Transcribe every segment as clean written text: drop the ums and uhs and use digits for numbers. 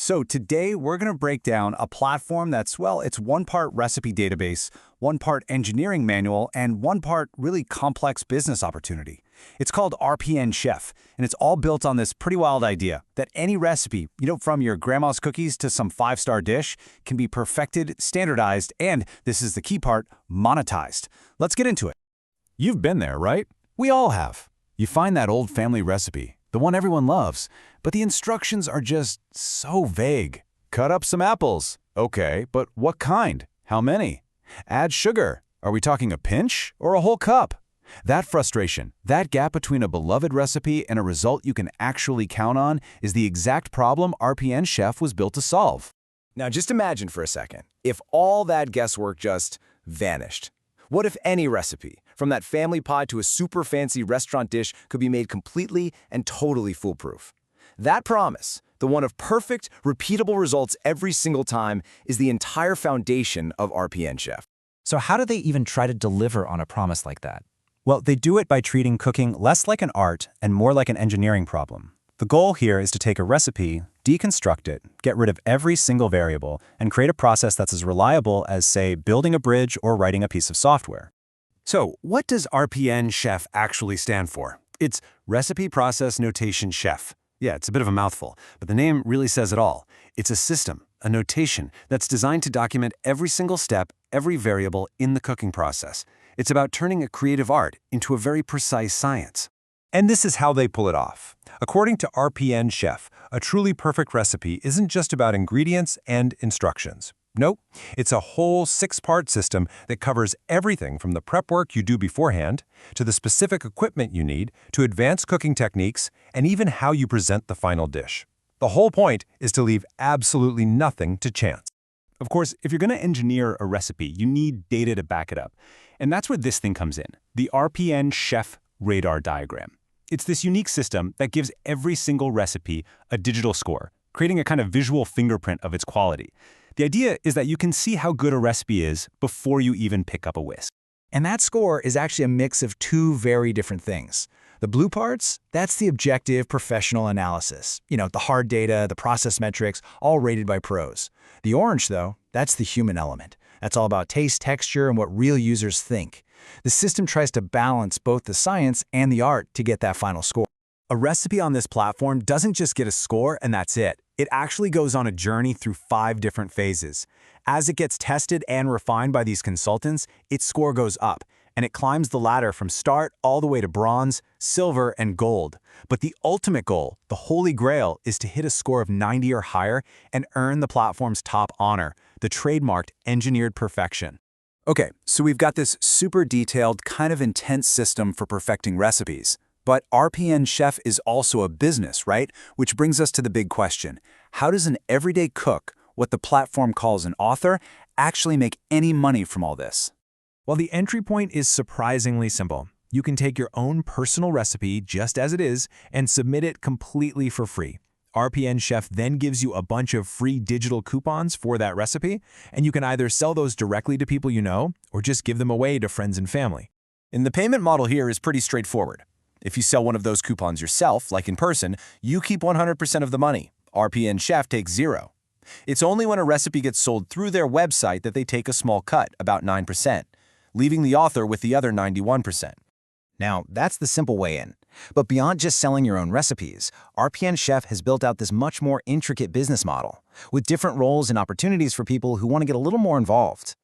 So today we're going to break down a platform that's, well, it's one part recipe database, one part engineering manual, and one part really complex business opportunity. It's called RPNchef, and it's all built on this pretty wild idea that any recipe, from your grandma's cookies to some five-star dish, can be perfected, standardized, and, this is the key part, monetized. Let's get into it. You've been there, right? We all have. You find that old family recipe, the one everyone loves, but the instructions are just so vague. Cut up some apples. Okay, but what kind? How many? Add sugar. Are we talking a pinch or a whole cup? That frustration, that gap between a beloved recipe and a result you can actually count on is the exact problem RPNchef was built to solve. Now just imagine for a second, if all that guesswork just vanished. What if any recipe, from that family pot to a super fancy restaurant dish, could be made completely and totally foolproof? That promise, the one of perfect, repeatable results every single time, is the entire foundation of RPNchef. So how do they even try to deliver on a promise like that? Well, they do it by treating cooking less like an art and more like an engineering problem. The goal here is to take a recipe, deconstruct it, get rid of every single variable, and create a process that's as reliable as, say, building a bridge or writing a piece of software. So, what does RPNchef actually stand for? It's Recipe Process Notation Chef. Yeah, it's a bit of a mouthful, but the name really says it all. It's a system, a notation, that's designed to document every single step, every variable in the cooking process. It's about turning a creative art into a very precise science. And this is how they pull it off. According to RPNchef, a truly perfect recipe isn't just about ingredients and instructions. Nope, it's a whole 6-part system that covers everything from the prep work you do beforehand, to the specific equipment you need, to advanced cooking techniques, and even how you present the final dish. The whole point is to leave absolutely nothing to chance. Of course, if you're going to engineer a recipe, you need data to back it up. And that's where this thing comes in, the RPNchef radar diagram. It's this unique system that gives every single recipe a digital score, creating a kind of visual fingerprint of its quality. The idea is that you can see how good a recipe is before you even pick up a whisk. And that score is actually a mix of two very different things. The blue parts, that's the objective professional analysis. The hard data, the process metrics, all rated by pros. The orange, though, that's the human element. That's all about taste, texture, and what real users think. The system tries to balance both the science and the art to get that final score. A recipe on this platform doesn't just get a score and that's it. It actually goes on a journey through 5 different phases. As it gets tested and refined by these consultants, its score goes up, and it climbs the ladder from start all the way to bronze, silver, and gold. But the ultimate goal, the holy grail, is to hit a score of 90 or higher and earn the platform's top honor, the trademarked engineered perfection. Okay, so we've got this super detailed, kind of intense system for perfecting recipes. But RPNchef is also a business, right? Which brings us to the big question. How does an everyday cook, what the platform calls an author, actually make any money from all this? Well, the entry point is surprisingly simple. You can take your own personal recipe just as it is and submit it completely for free. RPNchef then gives you a bunch of free digital coupons for that recipe, and you can either sell those directly to people you know or just give them away to friends and family. And the payment model here is pretty straightforward. If you sell one of those coupons yourself, like in person, you keep 100% of the money. RPNchef takes 0. It's only when a recipe gets sold through their website that they take a small cut, about 9%, leaving the author with the other 91%. Now, that's the simple way in. But beyond just selling your own recipes, RPNchef has built out this much more intricate business model, with different roles and opportunities for people who want to get a little more involved.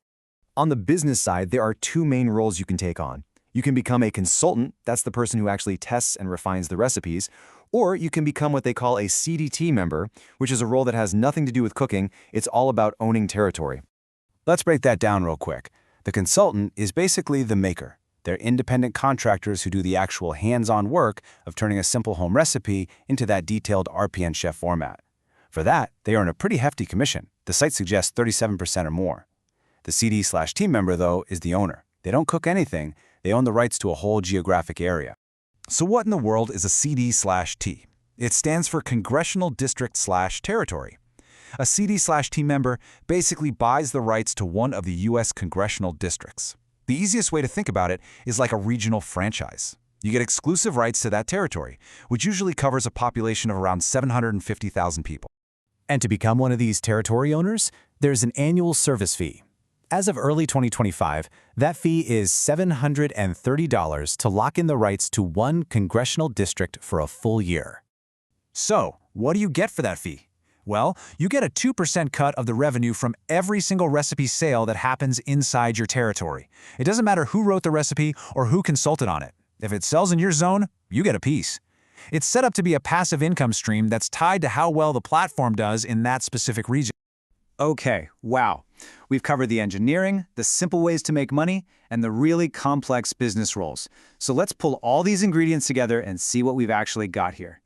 On the business side, there are 2 main roles you can take on. You can become a consultant, that's the person who actually tests and refines the recipes, or you can become what they call a CDT member, which is a role that has nothing to do with cooking, it's all about owning territory. Let's break that down real quick. The consultant is basically the maker. They're independent contractors who do the actual hands-on work of turning a simple home recipe into that detailed RPNchef format. For that, they earn a pretty hefty commission. The site suggests 37% or more. The CD/team member, though, is the owner. They don't cook anything. They own the rights to a whole geographic area. So what in the world is a CD/T? It stands for Congressional District/Territory. A CD/T member basically buys the rights to one of the U.S. congressional districts. The easiest way to think about it is like a regional franchise. You get exclusive rights to that territory, which usually covers a population of around 750,000 people. And to become one of these territory owners, there's an annual service fee. As of early 2025, that fee is $730 to lock in the rights to one congressional district for a full year. So, what do you get for that fee? Well, you get a 2% cut of the revenue from every single recipe sale that happens inside your territory. It doesn't matter who wrote the recipe or who consulted on it. If it sells in your zone, you get a piece. It's set up to be a passive income stream that's tied to how well the platform does in that specific region. Okay, wow. We've covered the engineering, the simple ways to make money, and the really complex business roles. So let's pull all these ingredients together and see what we've actually got here.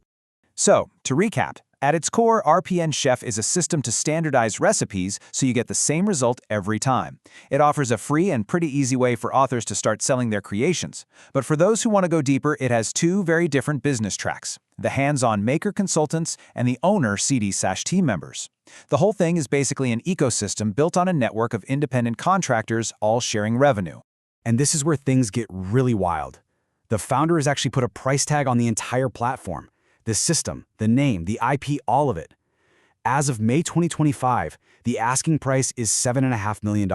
So, to recap, at its core, RPNchef is a system to standardize recipes so you get the same result every time. It offers a free and pretty easy way for authors to start selling their creations. But for those who want to go deeper, it has two very different business tracks: the hands-on maker consultants and the owner CD/team members. The whole thing is basically an ecosystem built on a network of independent contractors all sharing revenue. And this is where things get really wild. The founder has actually put a price tag on the entire platform. The system, the name, the IP, all of it. As of May 2025, the asking price is $7.5 million.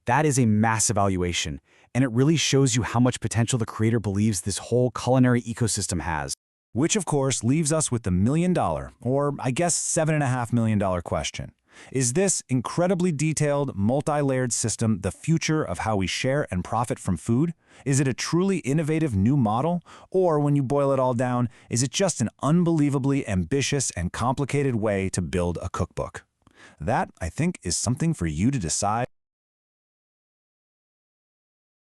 That is a massive valuation, and it really shows you how much potential the creator believes this whole culinary ecosystem has. Which, of course, leaves us with the $1 million, or I guess $7.5 million question. Is this incredibly detailed, multi-layered system the future of how we share and profit from food? Is it a truly innovative new model? Or, when you boil it all down, is it just an unbelievably ambitious and complicated way to build a cookbook? That, I think, is something for you to decide.